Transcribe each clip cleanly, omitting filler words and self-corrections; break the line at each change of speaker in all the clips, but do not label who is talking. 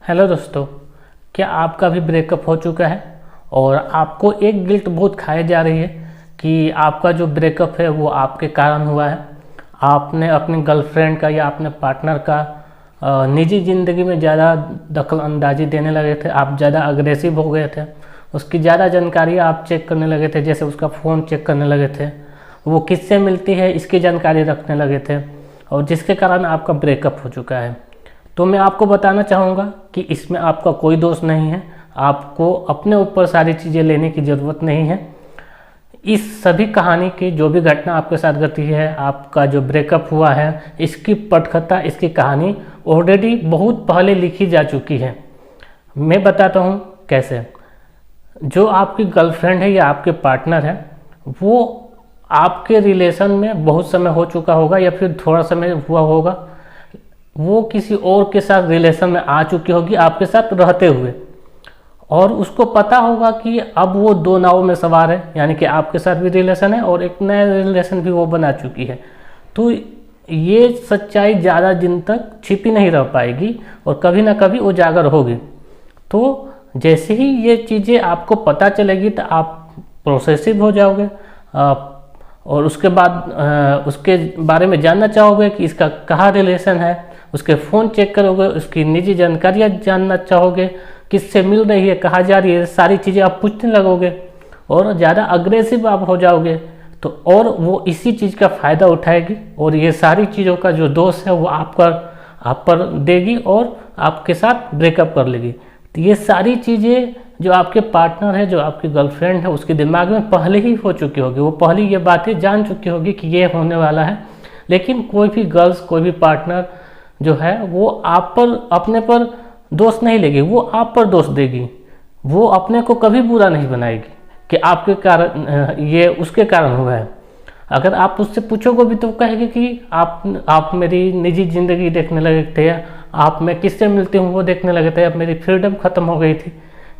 Hello दोस्तों, क्या आपका भी ब्रेकअप हो चुका है और आपको एक गिल्ट बहुत खाई जा रही है कि आपका जो ब्रेकअप है वो आपके कारण हुआ है। आपने अपनी गर्लफ्रेंड का या अपने पार्टनर का निजी ज़िंदगी में ज़्यादा दखल अंदाजी देने लगे थे, आप ज़्यादा अग्रेसिव हो गए थे, उसकी ज़्यादा जानकारी आप चेक करने लगे थे, जैसे उसका फ़ोन चेक करने लगे थे, वो किससे मिलती है इसकी जानकारी रखने लगे थे और जिसके कारण आपका ब्रेकअप हो चुका है। तो मैं आपको बताना चाहूँगा कि इसमें आपका कोई दोष नहीं है, आपको अपने ऊपर सारी चीज़ें लेने की ज़रूरत नहीं है। इस सभी कहानी की जो भी घटना आपके साथ घटी है, आपका जो ब्रेकअप हुआ है, इसकी पटकथा, इसकी कहानी ऑलरेडी बहुत पहले लिखी जा चुकी है। मैं बताता हूँ कैसे। जो आपकी गर्लफ्रेंड है या आपके पार्टनर है, वो आपके रिलेशन में बहुत समय हो चुका होगा या फिर थोड़ा समय हुआ होगा, वो किसी और के साथ रिलेशन में आ चुकी होगी आपके साथ रहते हुए, और उसको पता होगा कि अब वो दो नावों में सवार है, यानी कि आपके साथ भी रिलेशन है और एक नया रिलेशन भी वो बना चुकी है। तो ये सच्चाई ज़्यादा दिन तक छिपी नहीं रह पाएगी और कभी ना कभी उजागर होगी। तो जैसे ही ये चीज़ें आपको पता चलेगी तो आप प्रोसेसिव हो जाओगे और उसके बाद उसके बारे में जानना चाहोगे कि इसका कहाँ रिलेशन है, उसके फ़ोन चेक करोगे, उसकी निजी जानकारियाँ जानना चाहोगे, किससे मिल रही है, कहाँ जा रही है, सारी चीज़ें आप पूछने लगोगे और ज़्यादा अग्रेसिव आप हो जाओगे। तो और वो इसी चीज़ का फ़ायदा उठाएगी और ये सारी चीज़ों का जो दोष है वो आप पर देगी और आपके साथ ब्रेकअप कर लेगी। तो ये सारी चीज़ें जो आपके पार्टनर है, जो आपकी गर्लफ्रेंड है, उसके दिमाग में पहले ही हो चुकी होगी, वो पहले ये बातें जान चुकी होगी कि ये होने वाला है। लेकिन कोई भी गर्ल्स, कोई भी पार्टनर जो है वो आप पर, अपने पर दोष नहीं लेगी, वो आप पर दोष देगी। वो अपने को कभी बुरा नहीं बनाएगी कि आपके कारण ये उसके कारण हुआ है। अगर आप उससे पूछोगे भी तो कहेगी कि आप मेरी निजी ज़िंदगी देखने लगे थे, आप मैं किससे मिलती हूँ वो देखने लगे थे, अब मेरी फ्रीडम ख़त्म हो गई थी।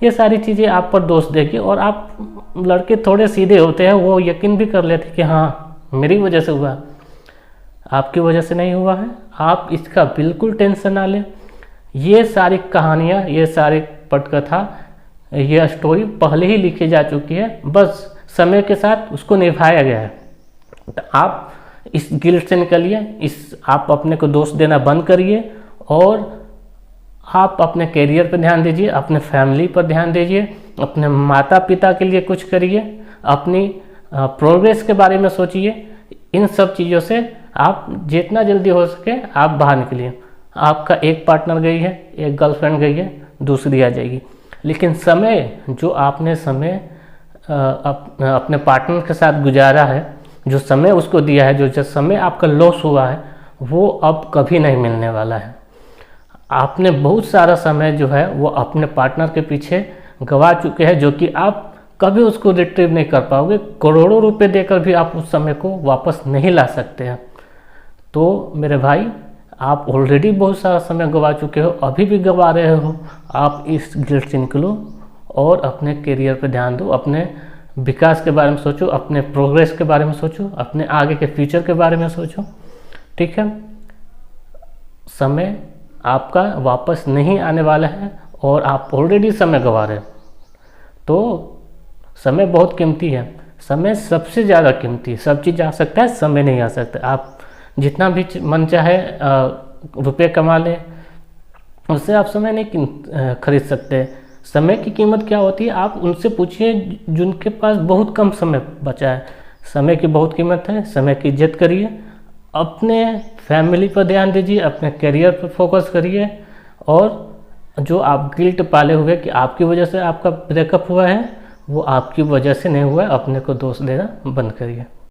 ये सारी चीज़ें आप पर दोष देगी और आप लड़के थोड़े सीधे होते हैं, वो यकीन भी कर लेते कि हाँ मेरी वजह से हुआ, आपकी वजह से नहीं हुआ है। आप इसका बिल्कुल टेंशन ना लें। ये सारी कहानियाँ, ये सारी पटकथा, ये स्टोरी पहले ही लिखी जा चुकी है, बस समय के साथ उसको निभाया गया है। तो आप इस गिल्ट से निकलिए, आप अपने को दोष देना बंद करिए और आप अपने करियर पर ध्यान दीजिए, अपने फैमिली पर ध्यान दीजिए, अपने माता पिता के लिए कुछ करिए, अपनी प्रोग्रेस के बारे में सोचिए। इन सब चीज़ों से आप जितना जल्दी हो सके आप बाहर निकलिए। आपका एक पार्टनर गई है, एक गर्लफ्रेंड गई है, दूसरी आ जाएगी। लेकिन समय, जो आपने समय अपने पार्टनर के साथ गुजारा है, जो समय उसको दिया है, जो समय आपका लॉस हुआ है, वो अब कभी नहीं मिलने वाला है। आपने बहुत सारा समय जो है वो अपने पार्टनर के पीछे गवा चुके हैं, जो कि आप कभी उसको रिट्रीव नहीं कर पाओगे। करोड़ों रुपए देकर भी आप उस समय को वापस नहीं ला सकते हैं। तो मेरे भाई, आप ऑलरेडी बहुत सारा समय गवा चुके हो, अभी भी गवा रहे हो। आप इस गिल्ट से निकलो और अपने करियर पर ध्यान दो, अपने विकास के बारे में सोचो, अपने प्रोग्रेस के बारे में सोचो, अपने आगे के फ्यूचर के बारे में सोचो। ठीक है, समय आपका वापस नहीं आने वाला है और आप ऑलरेडी समय गवा रहे हो। तो समय बहुत कीमती है, समय सबसे ज़्यादा कीमती है। सब चीज़ आ सकता है, समय नहीं आ सकता। आप जितना भी मन चाहे रुपये कमा लें, उससे आप समय नहीं खरीद सकते। समय की कीमत क्या होती है, आप उनसे पूछिए जिनके पास बहुत कम समय बचा है। समय की बहुत कीमत है, समय की इज्जत करिए, अपने फैमिली पर ध्यान दीजिए, अपने करियर पर फोकस करिए और जो आप गिल्ट पाले हुए कि आपकी वजह से आपका ब्रेकअप हुआ है, वो आपकी वजह से नहीं हुआ है, अपने को दोष देना बंद करिए।